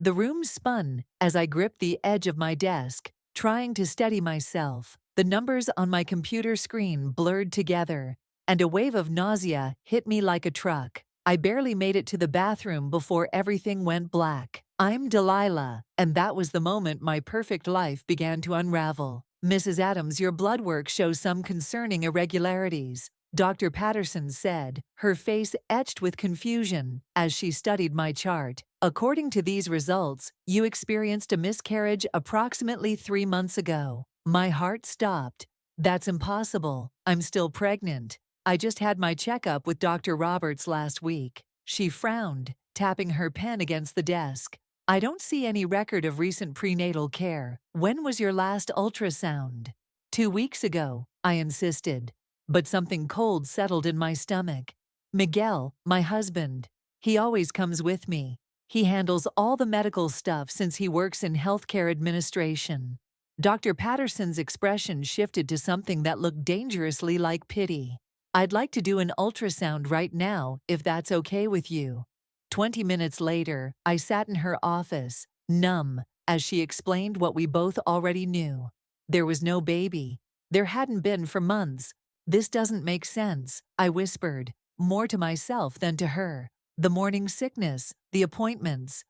The room spun as I gripped the edge of my desk, trying to steady myself. The numbers on my computer screen blurred together, and a wave of nausea hit me like a truck. I barely made it to the bathroom before everything went black. I'm Delilah, and that was the moment my perfect life began to unravel. Mrs. Adams, your blood work shows some concerning irregularities, Dr. Patterson said, her face etched with confusion as she studied my chart. According to these results, you experienced a miscarriage approximately 3 months ago. My heart stopped. That's impossible. I'm still pregnant. I just had my checkup with Dr. Roberts last week. She frowned, tapping her pen against the desk. I don't see any record of recent prenatal care. When was your last ultrasound? 2 weeks ago, I insisted. But something cold settled in my stomach. Miguel, my husband, he always comes with me. He handles all the medical stuff since he works in healthcare administration. Dr. Patterson's expression shifted to something that looked dangerously like pity. I'd like to do an ultrasound right now, if that's okay with you. 20 minutes later, I sat in her office, numb, as she explained what we both already knew. There was no baby. There hadn't been for months. This doesn't make sense, I whispered, more to myself than to her. The morning sickness, the appointments,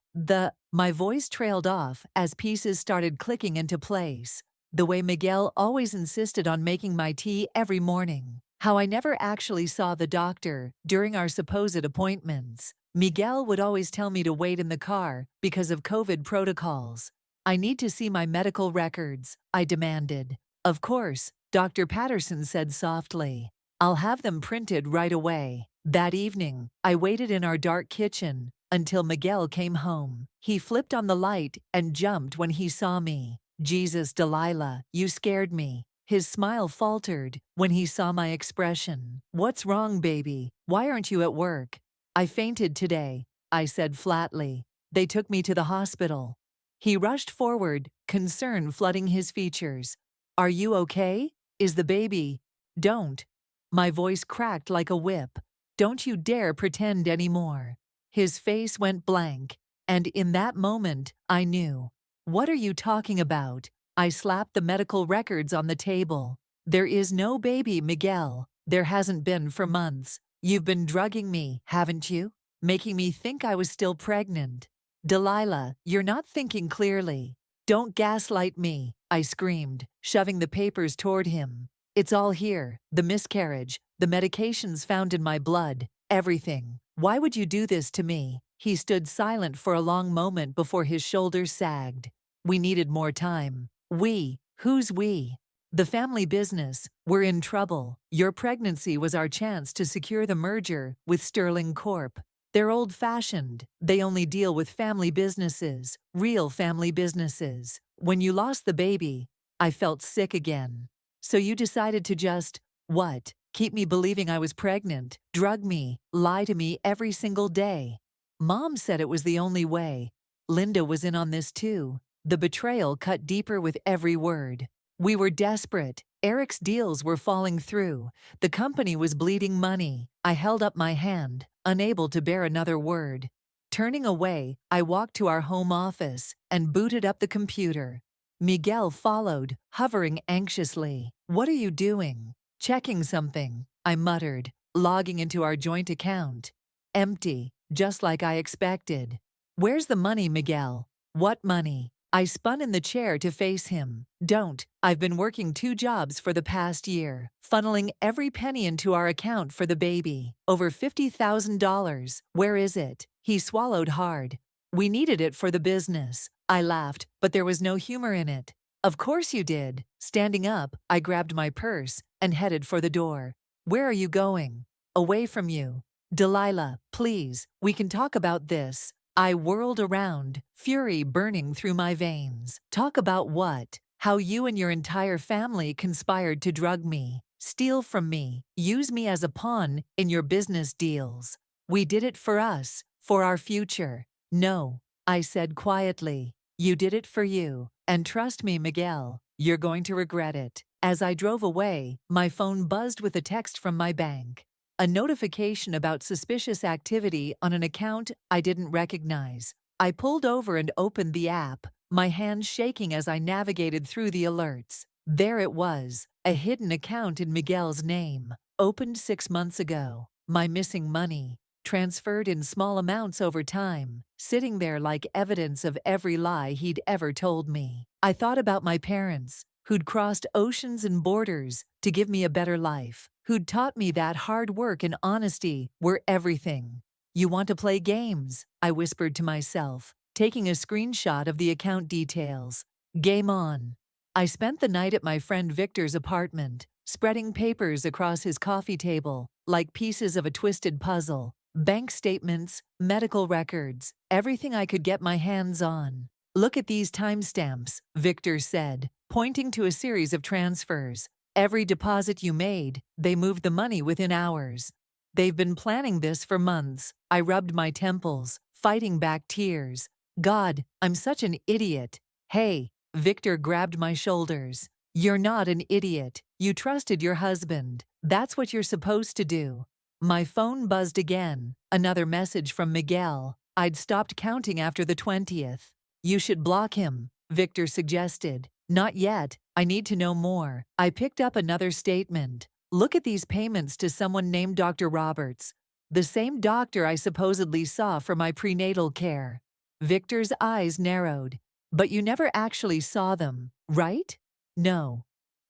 My voice trailed off as pieces started clicking into place. The way Miguel always insisted on making my tea every morning. How I never actually saw the doctor during our supposed appointments. Miguel would always tell me to wait in the car because of COVID protocols. I need to see my medical records, I demanded. Of course, Dr. Patterson said softly. I'll have them printed right away. That evening, I waited in our dark kitchen until Miguel came home. He flipped on the light and jumped when he saw me. Jesus, Delilah, you scared me. His smile faltered when he saw my expression. What's wrong, baby? Why aren't you at work? I fainted today, I said flatly. They took me to the hospital. He rushed forward, concern flooding his features. Are you okay? Is the baby? Don't. My voice cracked like a whip. Don't you dare pretend anymore. His face went blank, and in that moment, I knew. What are you talking about? I slapped the medical records on the table. There is no baby, Miguel. There hasn't been for months. You've been drugging me, haven't you? Making me think I was still pregnant. Delilah, you're not thinking clearly. Don't gaslight me, I screamed, shoving the papers toward him. It's all here, the miscarriage, the medications found in my blood, everything. Why would you do this to me? He stood silent for a long moment before his shoulders sagged. We needed more time. We? Who's we? The family business. We're in trouble. Your pregnancy was our chance to secure the merger with Sterling Corp. They're old-fashioned. They only deal with family businesses, real family businesses. When you lost the baby, I felt sick again. So you decided to just, what? Keep me believing I was pregnant, drug me, lie to me every single day. Mom said it was the only way. Linda was in on this too. The betrayal cut deeper with every word. We were desperate. Eric's deals were falling through. The company was bleeding money. I held up my hand, unable to bear another word. Turning away, I walked to our home office and booted up the computer. Miguel followed, hovering anxiously. What are you doing? Checking something, I muttered, logging into our joint account. Empty, just like I expected. Where's the money, Miguel? What money? I spun in the chair to face him. Don't. I've been working 2 jobs for the past year, funneling every penny into our account for the baby. Over $50,000. Where is it? He swallowed hard. We needed it for the business. I laughed, but there was no humor in it. Of course you did. Standing up, I grabbed my purse and headed for the door. Where are you going? Away from you. Delilah, please, we can talk about this. I whirled around, fury burning through my veins. Talk about what? How you and your entire family conspired to drug me, steal from me, use me as a pawn in your business deals. We did it for us, for our future. No, I said quietly. You did it for you. And trust me, Miguel, you're going to regret it. As I drove away, my phone buzzed with a text from my bank. A notification about suspicious activity on an account I didn't recognize. I pulled over and opened the app, my hands shaking as I navigated through the alerts. There it was, a hidden account in Miguel's name, opened 6 months ago. My missing money, transferred in small amounts over time, sitting there like evidence of every lie he'd ever told me. I thought about my parents, who'd crossed oceans and borders to give me a better life, who'd taught me that hard work and honesty were everything. "You want to play games?" I whispered to myself, taking a screenshot of the account details. Game on. I spent the night at my friend Victor's apartment, spreading papers across his coffee table like pieces of a twisted puzzle. Bank statements, medical records, everything I could get my hands on. "Look at these timestamps," Victor said, pointing to a series of transfers. "Every deposit you made, they moved the money within hours. They've been planning this for months." I rubbed my temples, fighting back tears. God, I'm such an idiot. "Hey," Victor grabbed my shoulders. "You're not an idiot. You trusted your husband. That's what you're supposed to do." My phone buzzed again, another message from Miguel. I'd stopped counting after the 20th. "You should block him," Victor suggested. "Not yet. I need to know more." I picked up another statement. "Look at these payments to someone named Dr. Roberts, the same doctor I supposedly saw for my prenatal care." Victor's eyes narrowed. "But you never actually saw them, right?" "No."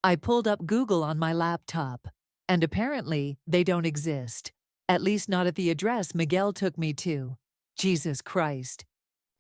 I pulled up Google on my laptop. And apparently, they don't exist. At least not at the address Miguel took me to. Jesus Christ.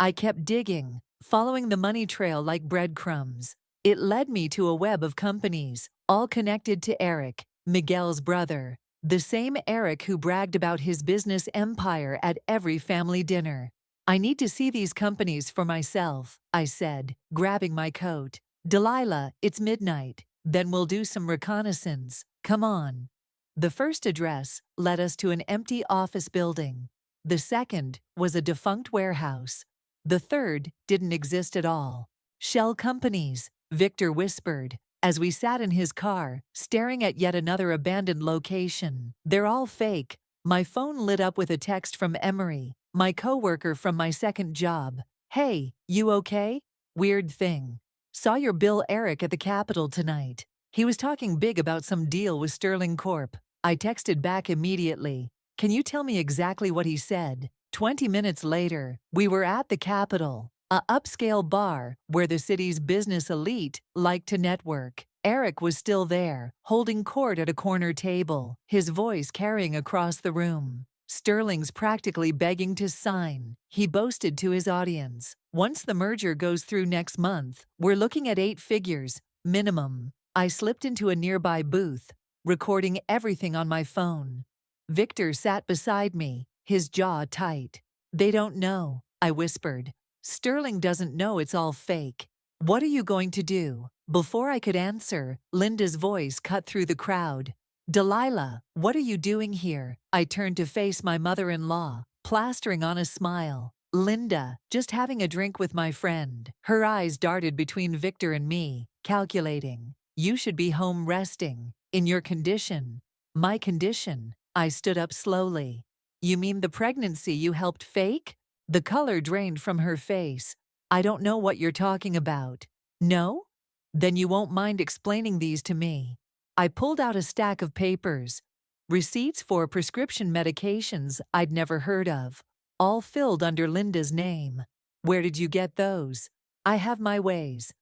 I kept digging, following the money trail like breadcrumbs. It led me to a web of companies, all connected to Eric, Miguel's brother. The same Eric who bragged about his business empire at every family dinner. "I need to see these companies for myself," I said, grabbing my coat. "Delilah, it's midnight. Then we'll do some reconnaissance. Come on." The first address led us to an empty office building. The second was a defunct warehouse. The third didn't exist at all. "Shell companies," Victor whispered, as we sat in his car, staring at yet another abandoned location. "They're all fake." My phone lit up with a text from Emery, my coworker from my second job. "Hey, you okay? Weird thing. Saw your Bill Eric at the Capitol tonight. He was talking big about some deal with Sterling Corp." I texted back immediately. "Can you tell me exactly what he said?" 20 minutes later, we were at the Capitol, a upscale bar where the city's business elite liked to network. Eric was still there, holding court at a corner table, his voice carrying across the room. "Sterling's practically begging to sign," he boasted to his audience. "Once the merger goes through next month, we're looking at 8 figures, minimum." I slipped into a nearby booth, recording everything on my phone. Victor sat beside me, his jaw tight. "They don't know," I whispered. "Sterling doesn't know it's all fake." "What are you going to do?" Before I could answer, Linda's voice cut through the crowd. "Delilah, what are you doing here?" I turned to face my mother-in-law, plastering on a smile. "Linda, just having a drink with my friend." Her eyes darted between Victor and me, calculating. "You should be home resting. In your condition." "My condition?" I stood up slowly. "You mean the pregnancy you helped fake?" The color drained from her face. "I don't know what you're talking about." "No? Then you won't mind explaining these to me." I pulled out a stack of papers, receipts for prescription medications I'd never heard of, all filled under Linda's name. "Where did you get those?" "I have my ways.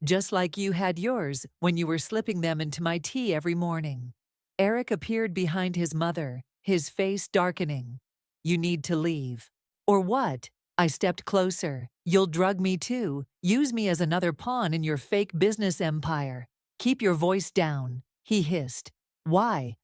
Just like you had yours when you were slipping them into my tea every morning." Eric appeared behind his mother, his face darkening. "You need to leave." "Or what?" I stepped closer. "You'll drug me too, use me as another pawn in your fake business empire." "Keep your voice down," he hissed. "Why?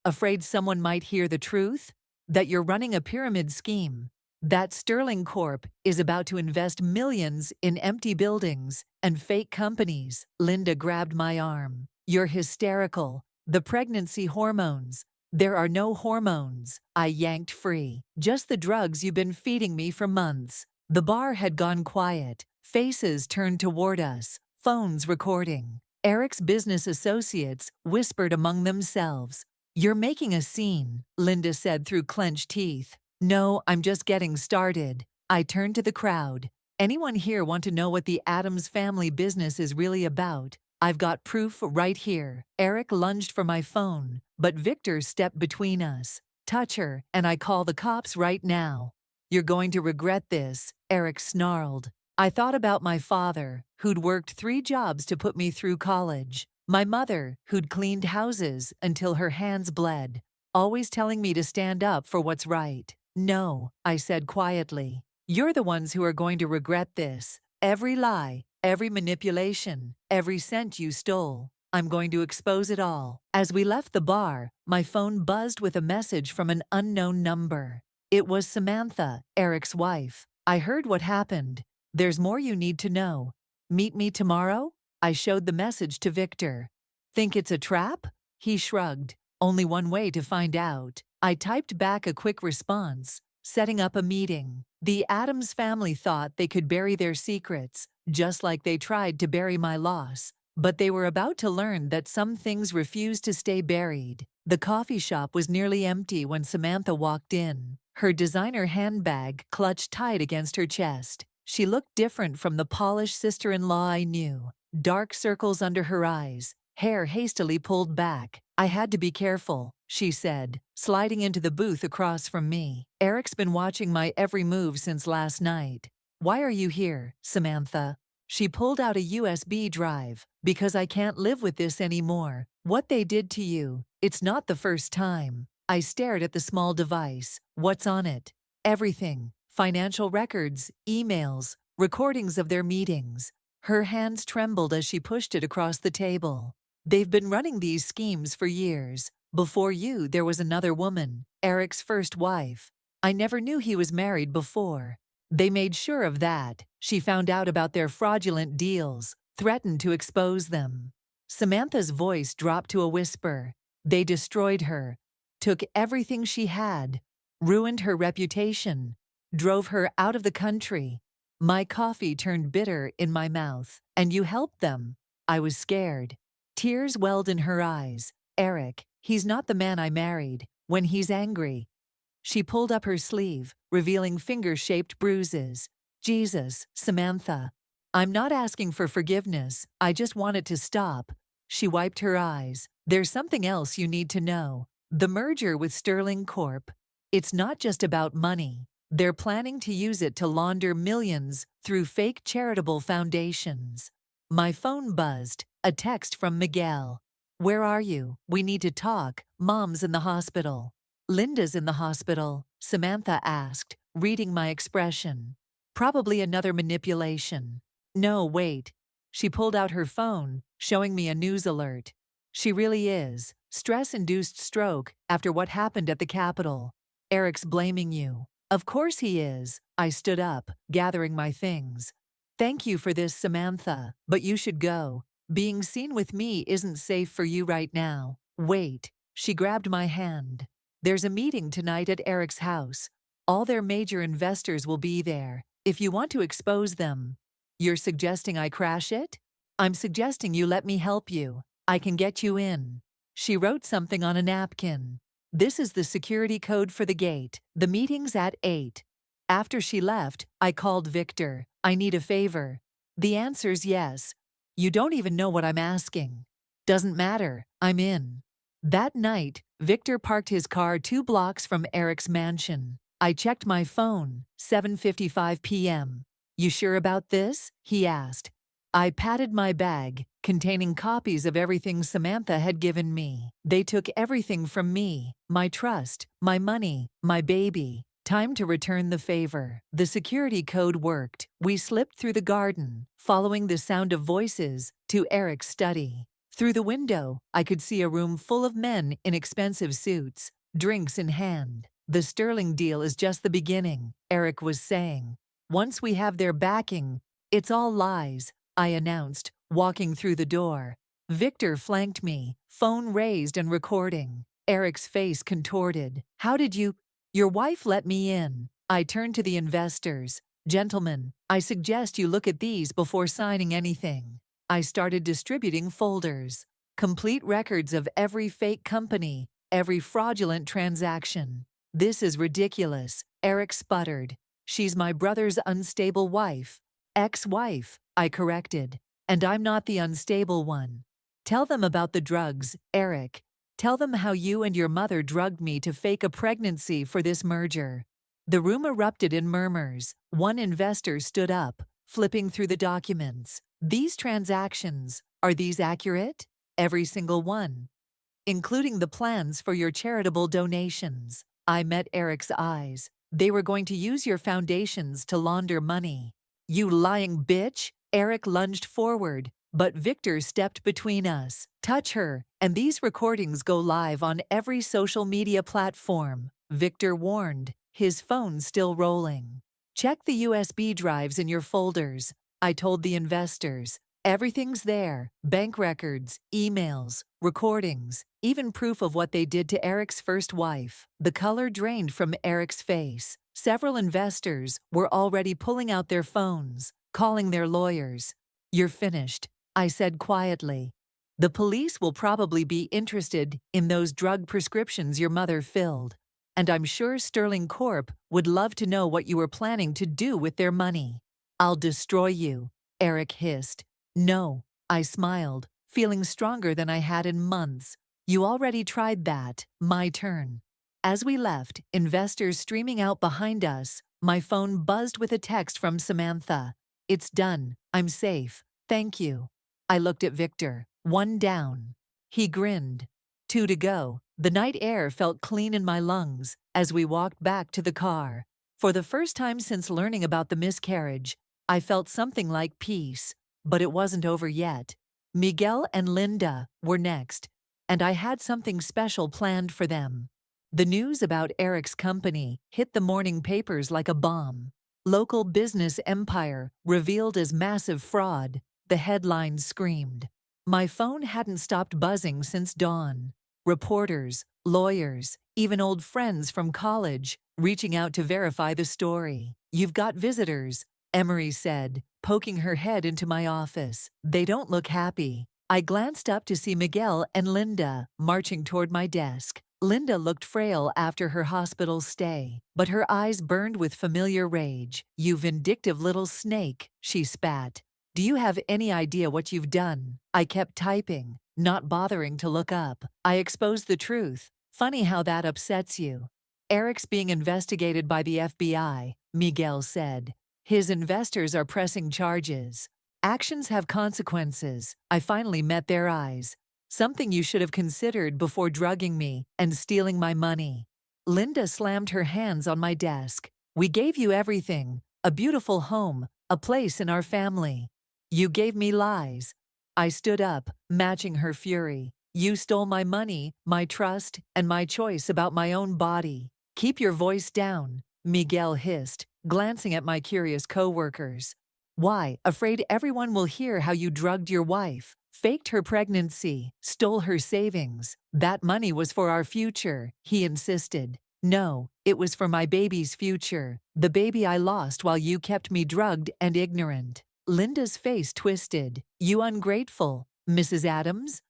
Afraid someone might hear the truth? That you're running a pyramid scheme. That Sterling Corp is about to invest millions in empty buildings and fake companies." Linda grabbed my arm. "You're hysterical. The pregnancy hormones." "There are no hormones," I yanked free. "Just the drugs you've been feeding me for months." The bar had gone quiet. Faces turned toward us, phones recording. Eric's business associates whispered among themselves. "You're making a scene," Linda said through clenched teeth. "No, I'm just getting started." I turned to the crowd. Anyone here want to know what the Addams family business is really about? I've got proof right here. Eric lunged for my phone, but Victor stepped between us. Touch her, and I call the cops right now. You're going to regret this, Eric snarled. I thought about my father, who'd worked 3 jobs to put me through college. My mother, who'd cleaned houses until her hands bled, always telling me to stand up for what's right. No, I said quietly. You're the ones who are going to regret this. Every lie, every manipulation, every cent you stole. I'm going to expose it all. As we left the bar, my phone buzzed with a message from an unknown number. It was Samantha, Eric's wife. I heard what happened. There's more you need to know. Meet me tomorrow? I showed the message to Victor. Think it's a trap? He shrugged. Only one way to find out. I typed back a quick response, setting up a meeting. The Addams family thought they could bury their secrets, just like they tried to bury my loss. But they were about to learn that some things refuse to stay buried. The coffee shop was nearly empty when Samantha walked in, her designer handbag clutched tight against her chest. She looked different from the polished sister-in-law I knew. Dark circles under her eyes, hair hastily pulled back. I had to be careful, she said, sliding into the booth across from me. Eric's been watching my every move since last night. Why are you here, Samantha? She pulled out a USB drive. Because I can't live with this anymore. What they did to you, it's not the first time. I stared at the small device. What's on it? Everything. Financial records, emails, recordings of their meetings. Her hands trembled as she pushed it across the table. They've been running these schemes for years. Before you, there was another woman, Eric's first wife. I never knew he was married before. They made sure of that. She found out about their fraudulent deals, threatened to expose them. Samantha's voice dropped to a whisper. They destroyed her, took everything she had, ruined her reputation, drove her out of the country. My coffee turned bitter in my mouth. And you helped them. I was scared. Tears welled in her eyes. Eric, he's not the man I married. When he's angry. She pulled up her sleeve, revealing finger-shaped bruises. Jesus, Samantha. I'm not asking for forgiveness. I just want it to stop. She wiped her eyes. There's something else you need to know. The merger with Sterling Corp. It's not just about money. They're planning to use it to launder millions through fake charitable foundations. My phone buzzed. A text from Miguel. Where are you? We need to talk. Mom's in the hospital. Linda's in the hospital, Samantha asked, reading my expression. Probably another manipulation. No, wait. She pulled out her phone, showing me a news alert. She really is. Stress-induced stroke after what happened at the Capitol. Eric's blaming you. Of course he is. I stood up, gathering my things. Thank you for this, Samantha, but you should go. Being seen with me isn't safe for you right now. Wait. She grabbed my hand. There's a meeting tonight at Eric's house. All their major investors will be there. If you want to expose them. You're suggesting I crash it? I'm suggesting you let me help you. I can get you in. She wrote something on a napkin. This is the security code for the gate. The meeting's at 8. After she left, I called Victor. I need a favor. The answer's yes. You don't even know what I'm asking. Doesn't matter. I'm in. That night, Victor parked his car 2 blocks from Eric's mansion. I checked my phone, 7:55 p.m. You sure about this? He asked. I patted my bag, containing copies of everything Samantha had given me. They took everything from me, my trust, my money, my baby. Time to return the favor. The security code worked. We slipped through the garden, following the sound of voices, to Eric's study. Through the window, I could see a room full of men in expensive suits, drinks in hand. The Sterling deal is just the beginning, Eric was saying. Once we have their backing, it's all lies, I announced, walking through the door. Victor flanked me, phone raised and recording. Eric's face contorted. How did you? Your wife let me in. I turned to the investors. Gentlemen, I suggest you look at these before signing anything. I started distributing folders. Complete records of every fake company, every fraudulent transaction. This is ridiculous, Eric sputtered. She's my brother's unstable wife. Ex-wife, I corrected. And I'm not the unstable one. Tell them about the drugs, Eric. Tell them how you and your mother drugged me to fake a pregnancy for this merger. The room erupted in murmurs. One investor stood up, flipping through the documents. These transactions, are these accurate? Every single one. Including the plans for your charitable donations. I met Eric's eyes. They were going to use your foundations to launder money. You lying bitch! Eric lunged forward, but Victor stepped between us. Touch her, and these recordings go live on every social media platform, Victor warned, his phone still rolling. Check the USB drives in your folders, I told the investors. Everything's there, bank records, emails, recordings, even proof of what they did to Eric's first wife. The color drained from Eric's face. Several investors were already pulling out their phones, calling their lawyers. You're finished, I said quietly. The police will probably be interested in those drug prescriptions your mother filled. And I'm sure Sterling Corp would love to know what you were planning to do with their money. I'll destroy you, Eric hissed. No, I smiled, feeling stronger than I had in months. You already tried that, my turn. As we left, investors streaming out behind us, my phone buzzed with a text from Samantha. It's done, I'm safe, thank you. I looked at Victor, 1 down. He grinned. 2 to go. The night air felt clean in my lungs as we walked back to the car. For the first time since learning about the miscarriage, I felt something like peace. But it wasn't over yet. Miguel and Linda were next, and I had something special planned for them. The news about Eric's company hit the morning papers like a bomb. Local business empire revealed as massive fraud, the headlines screamed. My phone hadn't stopped buzzing since dawn. Reporters, lawyers, even old friends from college reaching out to verify the story. You've got visitors, Emery said, poking her head into my office. They don't look happy. I glanced up to see Miguel and Linda marching toward my desk. Linda looked frail after her hospital stay, but her eyes burned with familiar rage. You vindictive little snake, she spat. Do you have any idea what you've done? I kept typing, not bothering to look up. I exposed the truth. Funny how that upsets you. Eric's being investigated by the FBI, Miguel said. His investors are pressing charges. Actions have consequences. I finally met their eyes. Something you should have considered before drugging me and stealing my money. Linda slammed her hands on my desk. We gave you everything, a beautiful home, a place in our family. You gave me lies. I stood up, matching her fury. You stole my money, my trust, and my choice about my own body. Keep your voice down, Miguel hissed, glancing at my curious co-workers. Why, afraid everyone will hear how you drugged your wife, faked her pregnancy, stole her savings. That money was for our future, he insisted. No, it was for my baby's future, the baby I lost while you kept me drugged and ignorant. Linda's face twisted. You ungrateful, Mrs. Adams?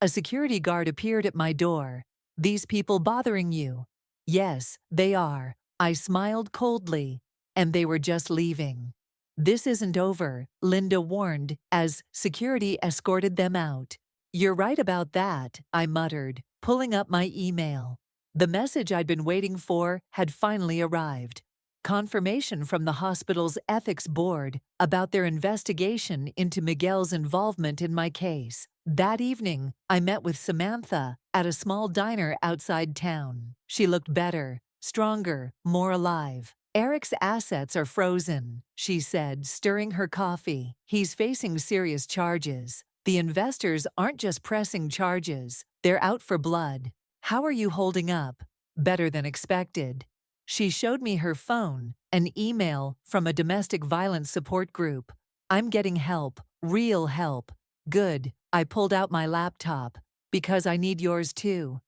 A security guard appeared at my door. These people bothering you? Yes, they are. I smiled coldly. And they were just leaving. This isn't over, Linda warned as security escorted them out. You're right about that, I muttered, pulling up my email. The message I'd been waiting for had finally arrived. Confirmation from the hospital's ethics board about their investigation into Miguel's involvement in my case. That evening, I met with Samantha at a small diner outside town. She looked better, stronger, more alive. Eric's assets are frozen, she said, stirring her coffee. He's facing serious charges. The investors aren't just pressing charges, they're out for blood. How are you holding up? Better than expected. She showed me her phone, an email from a domestic violence support group. I'm getting help, real help. Good, I pulled out my laptop. Because I need yours too.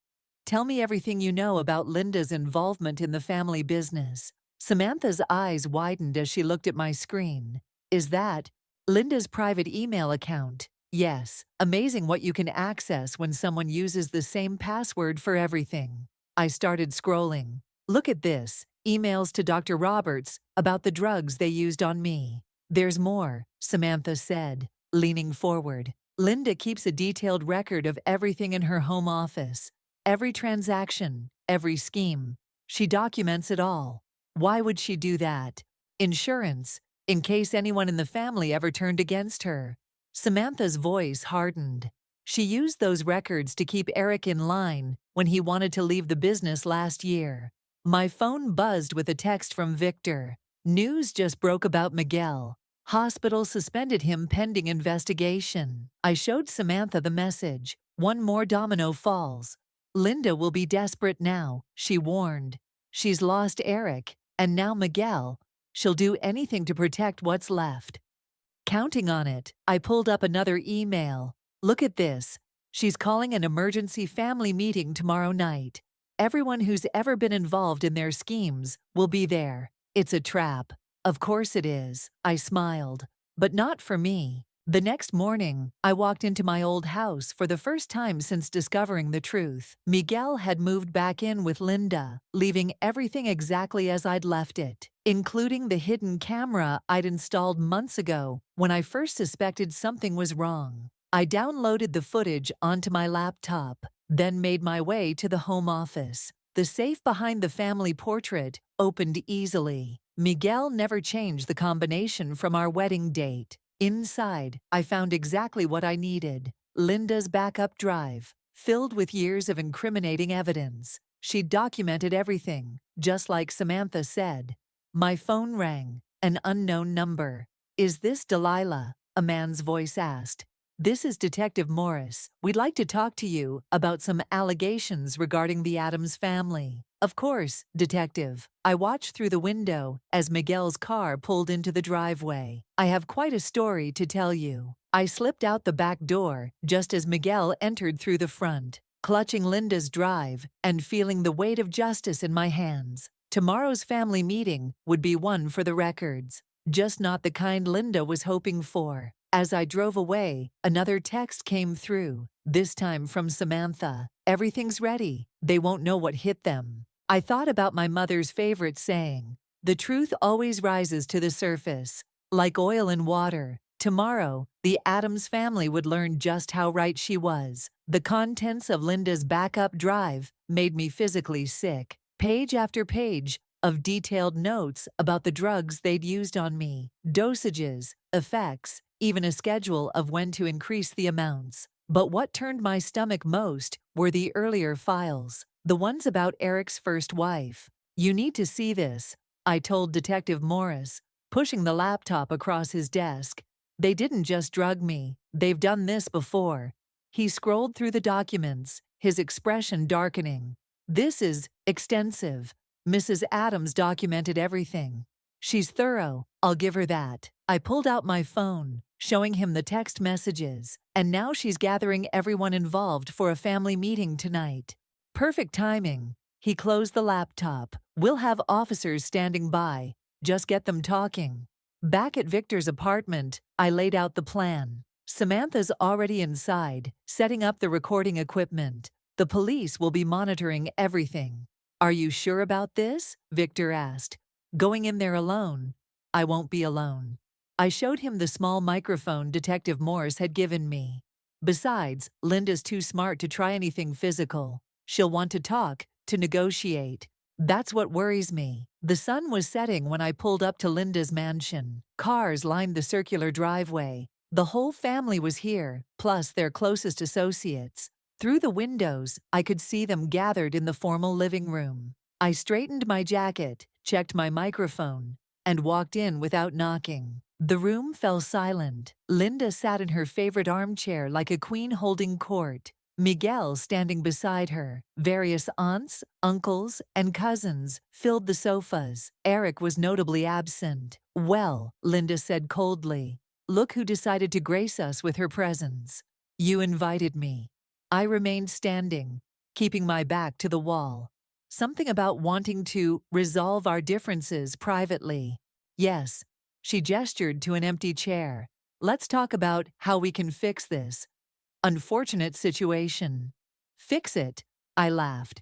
Tell me everything you know about Linda's involvement in the family business. Samantha's eyes widened as she looked at my screen. Is that Linda's private email account? Yes, amazing what you can access when someone uses the same password for everything. I started scrolling. Look at this. emails to Dr. Roberts about the drugs they used on me. There's more, Samantha said, leaning forward. Linda keeps a detailed record of everything in her home office. Every transaction, every scheme. She documents it all. Why would she do that? Insurance, in case anyone in the family ever turned against her. Samantha's voice hardened. She used those records to keep Eric in line when he wanted to leave the business last year. My phone buzzed with a text from Victor. News just broke about Miguel. Hospital suspended him pending investigation. I showed Samantha the message. One more domino falls. Linda will be desperate now, she warned. She's lost Eric, and now Miguel. She'll do anything to protect what's left. Counting on it, I pulled up another email. Look at this. She's calling an emergency family meeting tomorrow night. Everyone who's ever been involved in their schemes will be there. It's a trap. Of course it is, I smiled. But not for me. The next morning, I walked into my old house for the first time since discovering the truth. Miguel had moved back in with Linda, leaving everything exactly as I'd left it, including the hidden camera I'd installed months ago when I first suspected something was wrong. I downloaded the footage onto my laptop, then made my way to the home office. The safe behind the family portrait opened easily. Miguel never changed the combination from our wedding date. Inside, I found exactly what I needed. Linda's backup drive, filled with years of incriminating evidence. She'd documented everything, just like Samantha said. My phone rang, an unknown number. "Is this Delilah?" a man's voice asked. "This is Detective Morris. We'd like to talk to you about some allegations regarding the Addams family." "Of course, Detective." I watched through the window as Miguel's car pulled into the driveway. "I have quite a story to tell you." I slipped out the back door just as Miguel entered through the front, clutching Linda's drive and feeling the weight of justice in my hands. Tomorrow's family meeting would be one for the records, just not the kind Linda was hoping for. As I drove away, another text came through, this time from Samantha. "Everything's ready. They won't know what hit them." I thought about my mother's favorite saying, "The truth always rises to the surface, like oil in water." Tomorrow, the Addams family would learn just how right she was. The contents of Linda's backup drive made me physically sick. Page after page of detailed notes about the drugs they'd used on me, dosages, effects, even a schedule of when to increase the amounts. But what turned my stomach most were the earlier files, the ones about Eric's first wife. "You need to see this," I told Detective Morris, pushing the laptop across his desk. "They didn't just drug me. They've done this before." He scrolled through the documents, his expression darkening. "This is extensive. Mrs. Addams documented everything. She's thorough, I'll give her that." I pulled out my phone, showing him the text messages, and now she's gathering everyone involved for a family meeting tonight. Perfect timing. He closed the laptop. "We'll have officers standing by. Just get them talking." Back at Victor's apartment, I laid out the plan. Samantha's already inside, setting up the recording equipment. The police will be monitoring everything. "Are you sure about this?" Victor asked. "Going in there alone?" "I won't be alone." I showed him the small microphone Detective Morse had given me. "Besides, Linda's too smart to try anything physical. She'll want to talk, to negotiate. That's what worries me." The sun was setting when I pulled up to Linda's mansion. Cars lined the circular driveway. The whole family was here, plus their closest associates. Through the windows, I could see them gathered in the formal living room. I straightened my jacket, checked my microphone, and walked in without knocking. The room fell silent. Linda sat in her favorite armchair like a queen holding court. Miguel standing beside her. Various aunts, uncles, and cousins filled the sofas. Eric was notably absent. "Well," Linda said coldly, "look who decided to grace us with her presence. You invited me." I remained standing, keeping my back to the wall. Something about wanting to resolve our differences privately. "Yes." She gestured to an empty chair. "Let's talk about how we can fix this unfortunate situation." "Fix it?" I laughed.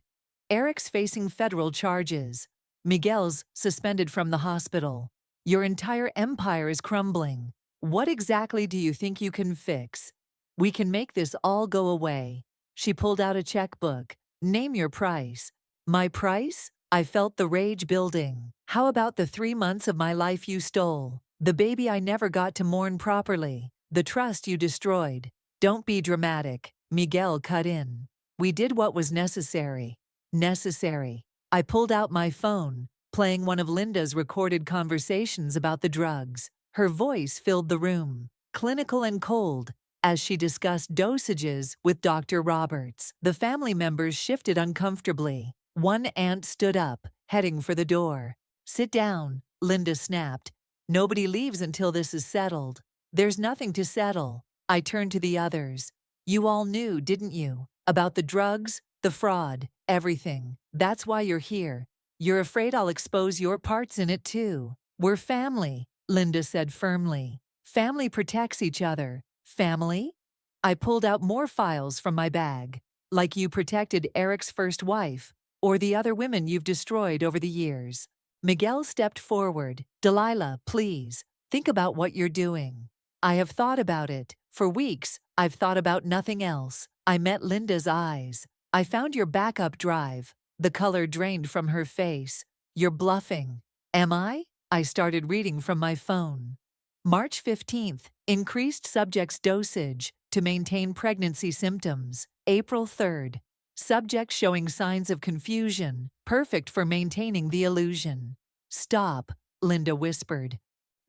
"Eric's facing federal charges. Miguel's suspended from the hospital. Your entire empire is crumbling. What exactly do you think you can fix? We can make this all go away. She pulled out a checkbook. Name your price. My price? I felt the rage building. How about the 3 months of my life you stole? The baby I never got to mourn properly? The trust you destroyed? Don't be dramatic. Miguel cut in. We did what was necessary. Necessary. I pulled out my phone, playing one of Linda's recorded conversations about the drugs. Her voice filled the room, clinical and cold, as she discussed dosages with Dr. Roberts. The family members shifted uncomfortably. One aunt stood up, heading for the door. Sit down, Linda snapped. Nobody leaves until this is settled. There's nothing to settle. I turned to the others. You all knew, didn't you? About the drugs, the fraud, everything. That's why you're here. You're afraid I'll expose your parts in it too. We're family, Linda said firmly. Family protects each other. Family? I pulled out more files from my bag. Like you protected Eric's first wife, or the other women you've destroyed over the years. Miguel stepped forward. Delilah, please, think about what you're doing. I have thought about it. For weeks, I've thought about nothing else. I met Linda's eyes. I found your backup drive. The color drained from her face. You're bluffing. Am I? I started reading from my phone. March 15th, increased subject's dosage to maintain pregnancy symptoms. April 3rd, subject showing signs of confusion, perfect for maintaining the illusion. Stop, Linda whispered.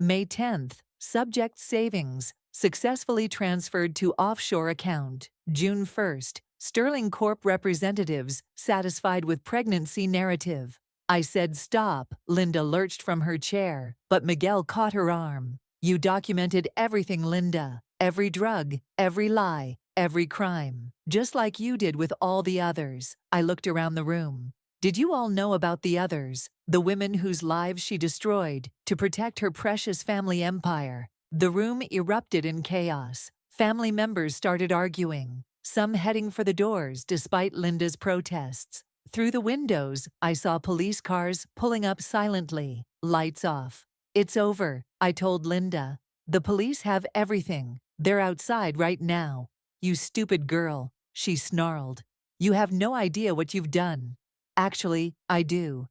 May 10th, subject savings successfully transferred to offshore account. June 1st, Sterling Corp representatives satisfied with pregnancy narrative. I said stop. Linda lurched from her chair, but Miguel caught her arm. You documented everything, Linda. Every drug, every lie, every crime. Just like you did with all the others. I looked around the room. Did you all know about the others? The women whose lives she destroyed to protect her precious family empire. The room erupted in chaos. Family members started arguing, some heading for the doors despite Linda's protests. Through the windows, I saw police cars pulling up silently, lights off. It's over, I told Linda. The police have everything. They're outside right now. You stupid girl, she snarled. You have no idea what you've done. Actually, I do.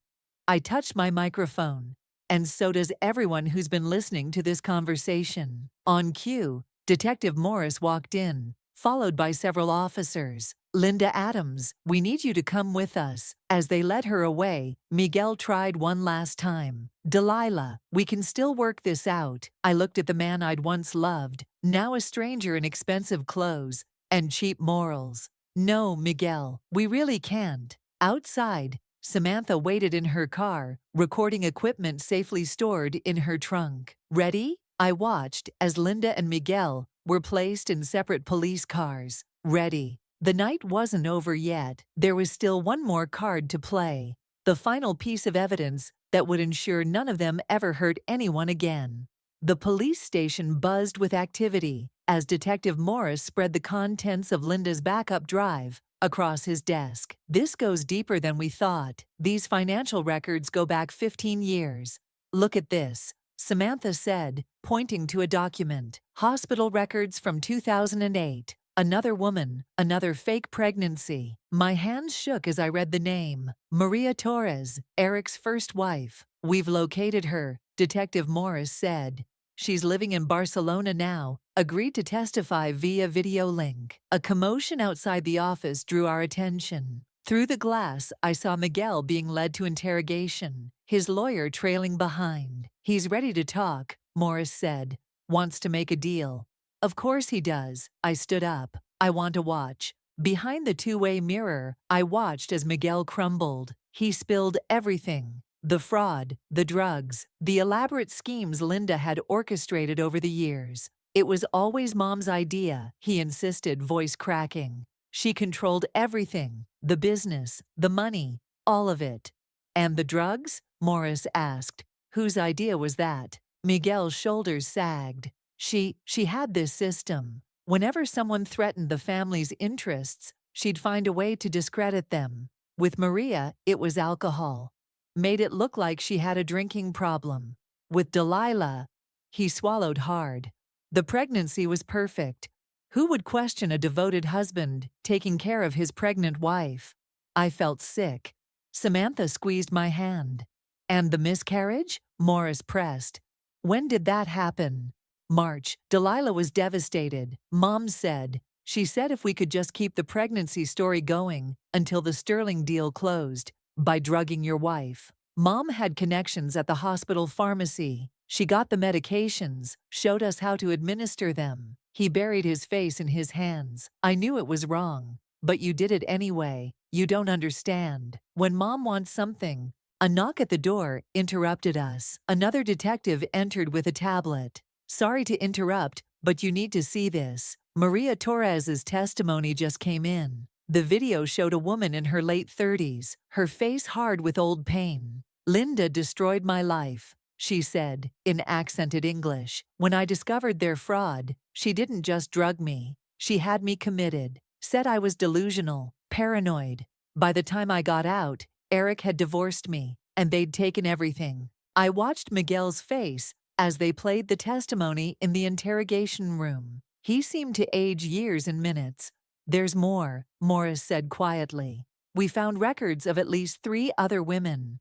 I touched my microphone. And so does everyone who's been listening to this conversation. On cue, Detective Morris walked in, followed by several officers. Linda Adams, we need you to come with us. As they led her away, Miguel tried one last time. Delilah, we can still work this out. I looked at the man I'd once loved, now a stranger in expensive clothes and cheap morals. No, Miguel, we really can't. Outside, Samantha waited in her car, recording equipment safely stored in her trunk. Ready? I watched as Linda and Miguel were placed in separate police cars. Ready. The night wasn't over yet. There was still one more card to play. The final piece of evidence that would ensure none of them ever hurt anyone again. The police station buzzed with activity as Detective Morris spread the contents of Linda's backup drive across his desk. This goes deeper than we thought. These financial records go back 15 years. Look at this, Samantha said, pointing to a document. Hospital records from 2008. Another woman, another fake pregnancy. My hands shook as I read the name. Maria Torres, Eric's first wife. We've located her, Detective Morris said. She's living in Barcelona now, agreed to testify via video link. A commotion outside the office drew our attention. Through the glass, I saw Miguel being led to interrogation, his lawyer trailing behind. He's ready to talk, Morris said. Wants to make a deal. Of course he does. I stood up. I want to watch. Behind the two-way mirror, I watched as Miguel crumbled. He spilled everything. The fraud, the drugs, the elaborate schemes Linda had orchestrated over the years. It was always Mom's idea, he insisted, voice cracking. She controlled everything, the business, the money, all of it. And the drugs? Morris asked. Whose idea was that? Miguel's shoulders sagged. She had this system. Whenever someone threatened the family's interests, she'd find a way to discredit them. With Maria, it was alcohol. made it look like she had a drinking problem. With Delilah, he swallowed hard. The pregnancy was perfect. Who would question a devoted husband taking care of his pregnant wife? I felt sick. Samantha squeezed my hand. And the miscarriage? Morris pressed. When did that happen? March. Delilah was devastated. Mom said. She said if we could just keep the pregnancy story going until the Sterling deal closed, by drugging your wife. Mom had connections at the hospital pharmacy. She got the medications, showed us how to administer them. He buried his face in his hands. I knew it was wrong. But you did it anyway. You don't understand. When Mom wants something. A knock at the door interrupted us. Another detective entered with a tablet. Sorry to interrupt, but you need to see this. Maria Torres's testimony just came in. The video showed a woman in her late 30s, her face hard with old pain. Linda destroyed my life, she said, in accented English. When I discovered their fraud, she didn't just drug me. She had me committed, said I was delusional, paranoid. By the time I got out, Eric had divorced me, and they'd taken everything. I watched Miguel's face as they played the testimony in the interrogation room. He seemed to age years in minutes. There's more, Morris said quietly. We found records of at least 3 other women,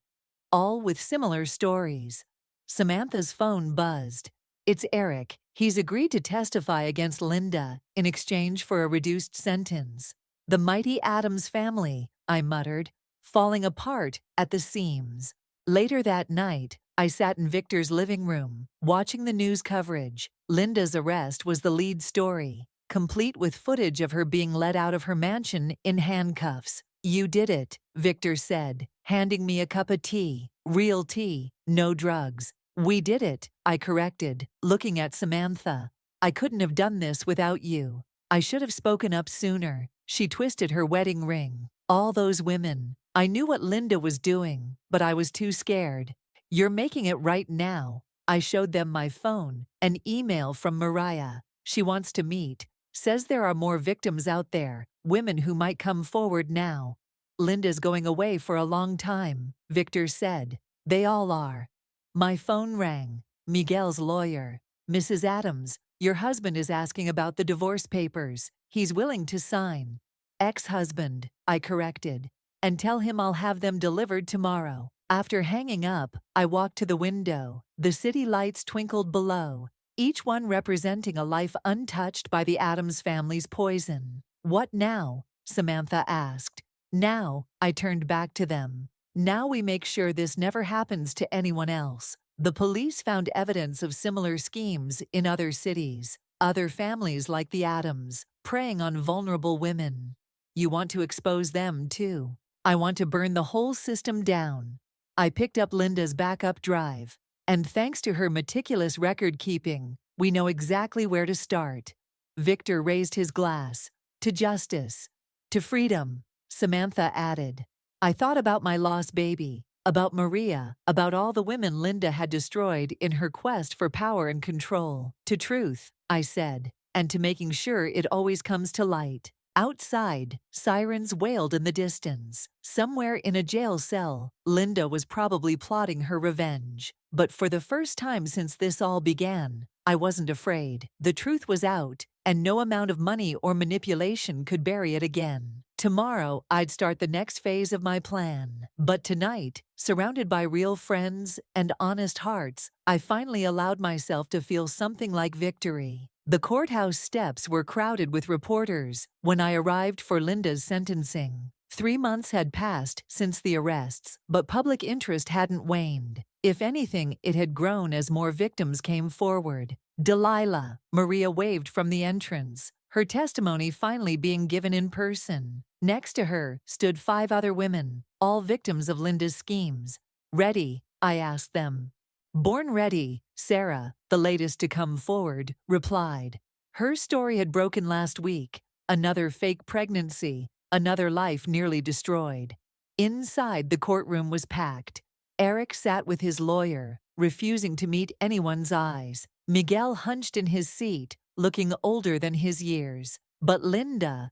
all with similar stories. Samantha's phone buzzed. It's Eric. He's agreed to testify against Linda in exchange for a reduced sentence. The mighty Addams family, I muttered, falling apart at the seams. Later that night, I sat in Victor's living room, watching the news coverage. Linda's arrest was the lead story, complete with footage of her being let out of her mansion in handcuffs. You did it, Victor said, handing me a cup of tea. Real tea, no drugs. We did it, I corrected, looking at Samantha. I couldn't have done this without you. I should have spoken up sooner. She twisted her wedding ring. All those women. I knew what Linda was doing, but I was too scared. You're making it right now. I showed them my phone, an email from Mariah. She wants to meet. Says there are more victims out there, women who might come forward now. Linda's going away for a long time, Victor said. They all are. My phone rang. Miguel's lawyer. Mrs. Addams, your husband is asking about the divorce papers. He's willing to sign. Ex-husband, I corrected. And tell him I'll have them delivered tomorrow. After hanging up, I walked to the window. The city lights twinkled below, each one representing a life untouched by the Addams family's poison. What now? Samantha asked. Now, I turned back to them. Now we make sure this never happens to anyone else. The police found evidence of similar schemes in other cities, other families like the Addams, preying on vulnerable women. You want to expose them, too. I want to burn the whole system down. I picked up Linda's backup drive, and thanks to her meticulous record-keeping, we know exactly where to start. Victor raised his glass. To justice. To freedom, Samantha added. I thought about my lost baby, about Maria, about all the women Linda had destroyed in her quest for power and control. To truth, I said, and to making sure it always comes to light. Outside, sirens wailed in the distance. Somewhere in a jail cell, Linda was probably plotting her revenge. But for the first time since this all began, I wasn't afraid. The truth was out, and no amount of money or manipulation could bury it again. Tomorrow, I'd start the next phase of my plan. But tonight, surrounded by real friends and honest hearts, I finally allowed myself to feel something like victory. The courthouse steps were crowded with reporters when I arrived for Linda's sentencing. 3 months had passed since the arrests, but public interest hadn't waned. If anything, it had grown as more victims came forward. Delilah, Maria waved from the entrance, her testimony finally being given in person. Next to her stood 5 other women, all victims of Linda's schemes. Ready? I asked them. Born ready, Sarah, the latest to come forward, replied. Her story had broken last week. Another fake pregnancy, another life nearly destroyed. Inside, the courtroom was packed. Eric sat with his lawyer, refusing to meet anyone's eyes. Miguel hunched in his seat, looking older than his years. But Linda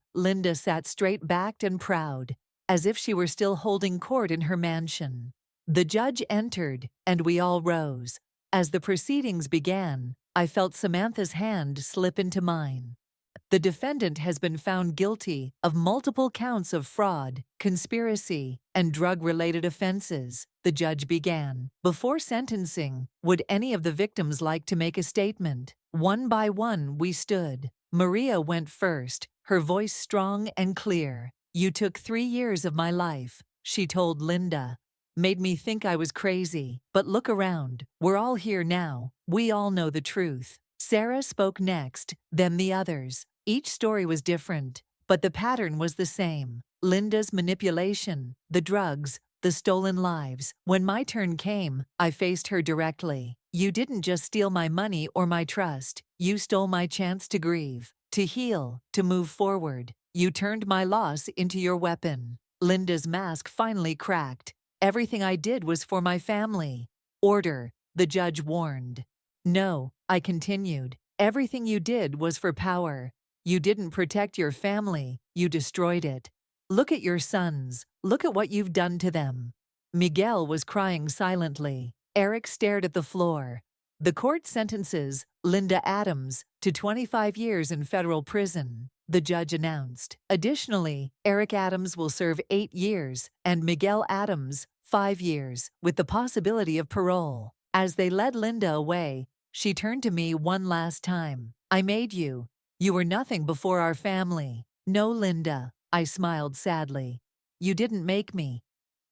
sat straight-backed and proud, as if she were still holding court in her mansion. The judge entered, and we all rose. As the proceedings began, I felt Samantha's hand slip into mine. The defendant has been found guilty of multiple counts of fraud, conspiracy, and drug-related offenses, the judge began. Before sentencing, would any of the victims like to make a statement? One by one, we stood. Maria went first, her voice strong and clear. "You took 3 years of my life," she told Linda. "Made me think I was crazy. But look around. We're all here now. We all know the truth." Sarah spoke next, then the others. Each story was different, but the pattern was the same. Linda's manipulation, the drugs, the stolen lives. When my turn came, I faced her directly. "You didn't just steal my money or my trust. You stole my chance to grieve, to heal, to move forward. You turned my loss into your weapon." Linda's mask finally cracked. "Everything I did was for my family." "Order," the judge warned. "No," I continued. "Everything you did was for power. You didn't protect your family, you destroyed it. Look at your sons. Look at what you've done to them." Miguel was crying silently. Eric stared at the floor. "The court sentences Linda Adams to 25 years in federal prison," the judge announced. "Additionally, Eric Adams will serve 8 years and Miguel Adams 5 years, with the possibility of parole." As they led Linda away, she turned to me one last time. "I made you. You were nothing before our family." "No, Linda," I smiled sadly. "You didn't make me.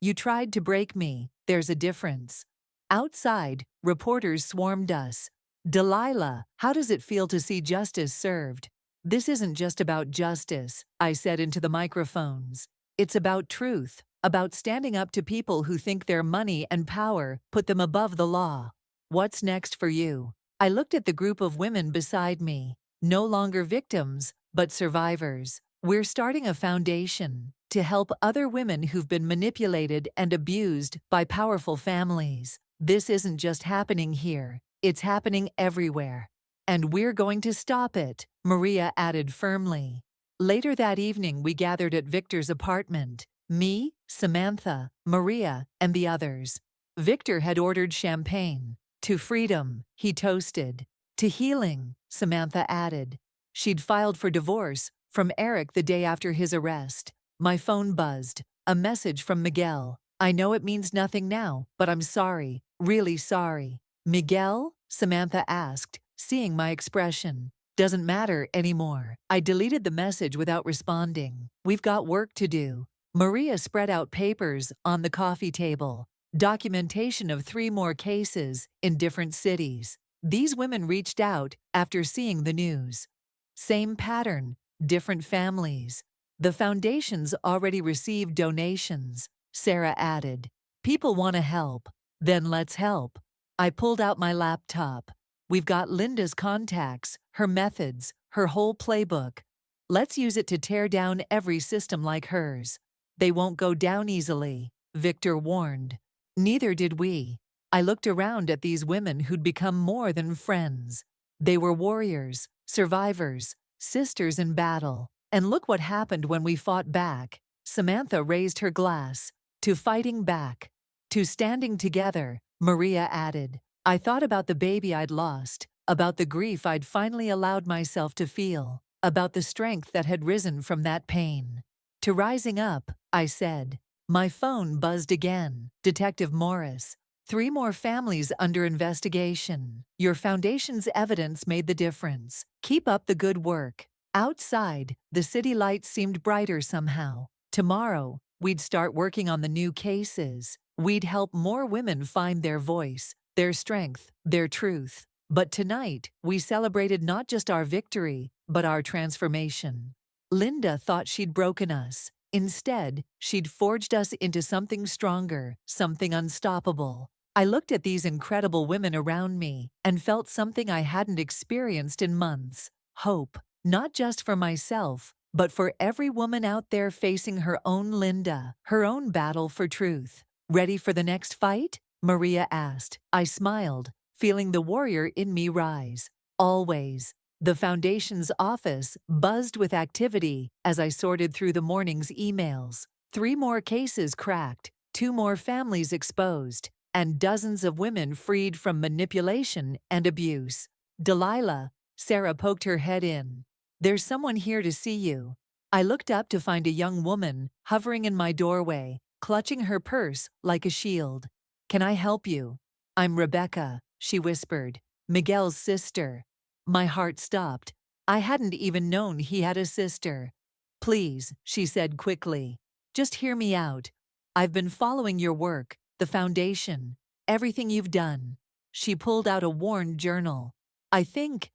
You tried to break me. There's a difference." Outside, reporters swarmed us. "Delilah, how does it feel to see justice served?" "This isn't just about justice," I said into the microphones. "It's about truth, about standing up to people who think their money and power put them above the law." "What's next for you?" I looked at the group of women beside me. No longer victims, but survivors. "We're starting a foundation to help other women who've been manipulated and abused by powerful families. This isn't just happening here, it's happening everywhere. And we're going to stop it," Maria added firmly. Later that evening, we gathered at Victor's apartment. Me, Samantha, Maria, and the others. Victor had ordered champagne. "To freedom," he toasted. "To healing," Samantha added. She'd filed for divorce from Eric the day after his arrest. My phone buzzed. A message from Miguel. "I know it means nothing now, but I'm sorry, really sorry." "Miguel?" Samantha asked, seeing my expression. "Doesn't matter anymore." I deleted the message without responding. "We've got work to do." Maria spread out papers on the coffee table. Documentation of 3 more cases in different cities. These women reached out after seeing the news. Same pattern, different families. "The foundation's already received donations," Sarah added. "People want to help. Then let's help." I pulled out my laptop. "We've got Linda's contacts, her methods, her whole playbook. Let's use it to tear down every system like hers." "They won't go down easily," Victor warned. Neither did we. I looked around at these women who'd become more than friends. They were warriors, survivors, sisters in battle. And look what happened when we fought back. Samantha raised her glass. "To fighting back. To standing together," Maria added. I thought about the baby I'd lost, about the grief I'd finally allowed myself to feel, about the strength that had risen from that pain. "To rising up," I said. My phone buzzed again. "Detective Morris. 3 more families under investigation. Your foundation's evidence made the difference. Keep up the good work." Outside, the city lights seemed brighter somehow. Tomorrow, we'd start working on the new cases. We'd help more women find their voice, their strength, their truth. But tonight, we celebrated not just our victory, but our transformation. Linda thought she'd broken us. Instead, she'd forged us into something stronger, something unstoppable. I looked at these incredible women around me and felt something I hadn't experienced in months. Hope, not just for myself, but for every woman out there facing her own Linda, her own battle for truth. "Ready for the next fight?" Maria asked. I smiled, feeling the warrior in me rise. "Always." The foundation's office buzzed with activity as I sorted through the morning's emails. 3 more cases cracked, 2 more families exposed, and dozens of women freed from manipulation and abuse. Delilah, Sarah poked her head in. There's someone here to see you. I looked up to find a young woman hovering in my doorway, clutching her purse like a shield. Can I help you? I'm Rebecca, she whispered, Miguel's sister. My heart stopped. I hadn't even known he had a sister. Please, she said quickly. Just hear me out. I've been following your work, the foundation, everything you've done. She pulled out a worn journal. I think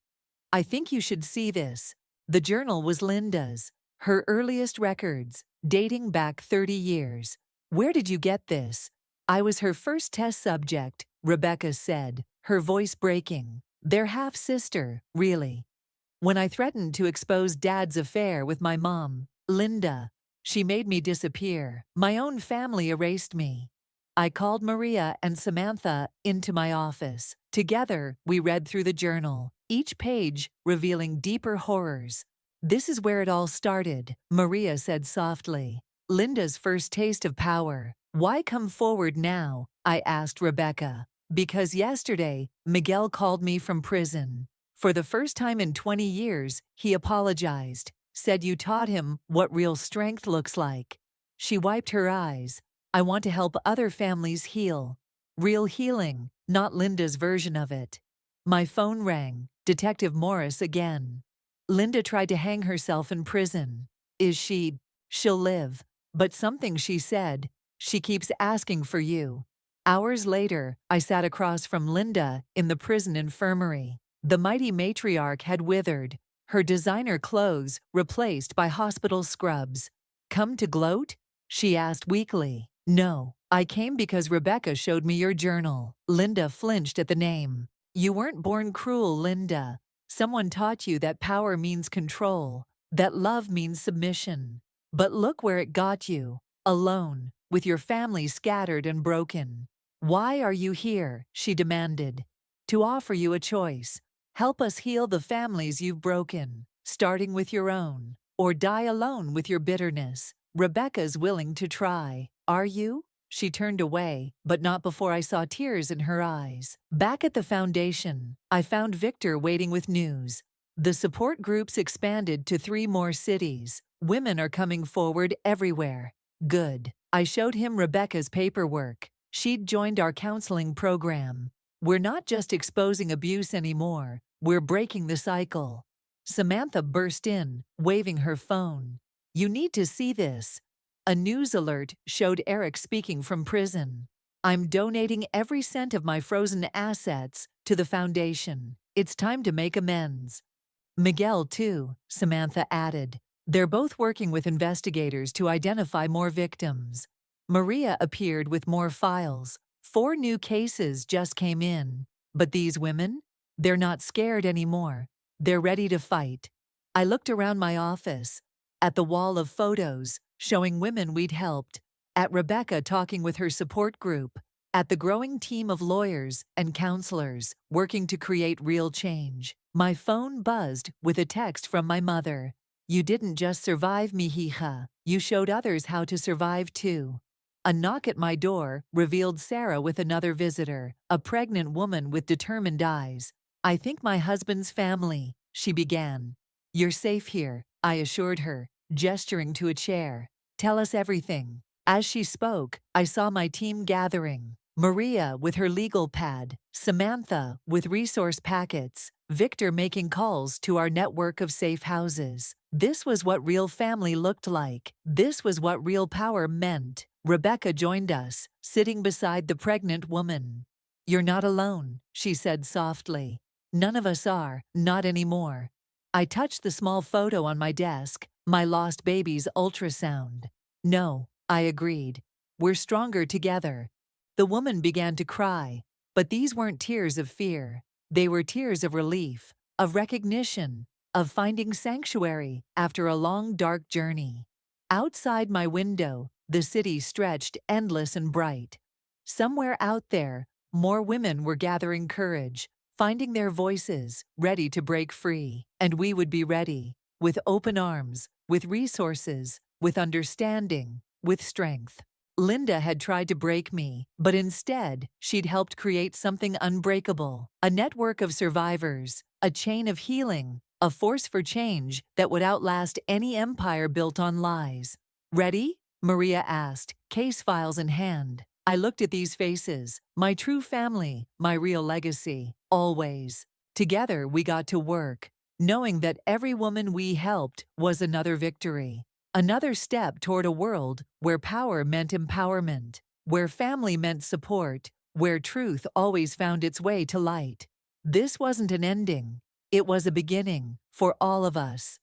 you should see this. The journal was Linda's, her earliest records, dating back 30 years. Where did you get this? I was her first test subject, Rebecca said, her voice breaking. They're half-sister, really. When I threatened to expose Dad's affair with my mom, Linda, she made me disappear. My own family erased me. I called Maria and Samantha into my office. Together, we read through the journal, each page revealing deeper horrors. This is where it all started, Maria said softly. Linda's first taste of power. Why come forward now? I asked Rebecca. Because yesterday, Miguel called me from prison. For the first time in 20 years, he apologized, said you taught him what real strength looks like. She wiped her eyes. I want to help other families heal. Real healing, not Linda's version of it. My phone rang. Detective Morris again. Linda tried to hang herself in prison. She'll live. But something she said, she keeps asking for you. Hours later, I sat across from Linda in the prison infirmary. The mighty matriarch had withered, her designer clothes replaced by hospital scrubs. Come to gloat? She asked weakly. No, I came because Rebecca showed me your journal. Linda flinched at the name. You weren't born cruel, Linda. Someone taught you that power means control, that love means submission. But look where it got you. Alone, with your family scattered and broken. Why are you here? She demanded. To offer you a choice. Help us heal the families you've broken, starting with your own, or die alone with your bitterness. Rebecca's willing to try. Are you? She turned away, but not before I saw tears in her eyes. Back at the foundation, I found Victor waiting with news. The support groups expanded to 3 more cities. Women are coming forward everywhere. Good. I showed him Rebecca's paperwork. She'd joined our counseling program. We're not just exposing abuse anymore, we're breaking the cycle. Samantha burst in, waving her phone. You need to see this. A news alert showed Eric speaking from prison. I'm donating every cent of my frozen assets to the foundation. It's time to make amends. Miguel, too, Samantha added. They're both working with investigators to identify more victims. Maria appeared with more files. 4 new cases just came in. But these women? They're not scared anymore. They're ready to fight. I looked around my office, at the wall of photos showing women we'd helped, at Rebecca talking with her support group, at the growing team of lawyers and counselors working to create real change. My phone buzzed with a text from my mother. You didn't just survive, mihija. You showed others how to survive too. A knock at my door revealed Sarah with another visitor, a pregnant woman with determined eyes. I think my husband's family, she began. You're safe here, I assured her, gesturing to a chair. Tell us everything. As she spoke, I saw my team gathering. Maria with her legal pad, Samantha with resource packets, Victor making calls to our network of safe houses. This was what real family looked like. This was what real power meant. Rebecca joined us, sitting beside the pregnant woman. You're not alone, she said softly. None of us are, not anymore. I touched the small photo on my desk, my lost baby's ultrasound. No, I agreed. We're stronger together. The woman began to cry, but these weren't tears of fear. They were tears of relief, of recognition, of finding sanctuary after a long, dark journey. Outside my window, the city stretched endless and bright. Somewhere out there, more women were gathering courage, finding their voices, ready to break free. And we would be ready, with open arms, with resources, with understanding, with strength. Linda had tried to break me, but instead, she'd helped create something unbreakable, a network of survivors, a chain of healing, a force for change that would outlast any empire built on lies. Ready? Maria asked, case files in hand. I looked at these faces, my true family, my real legacy, always. Together, we got to work, knowing that every woman we helped was another victory. Another step toward a world where power meant empowerment, where family meant support, where truth always found its way to light. This wasn't an ending. It was a beginning, for all of us.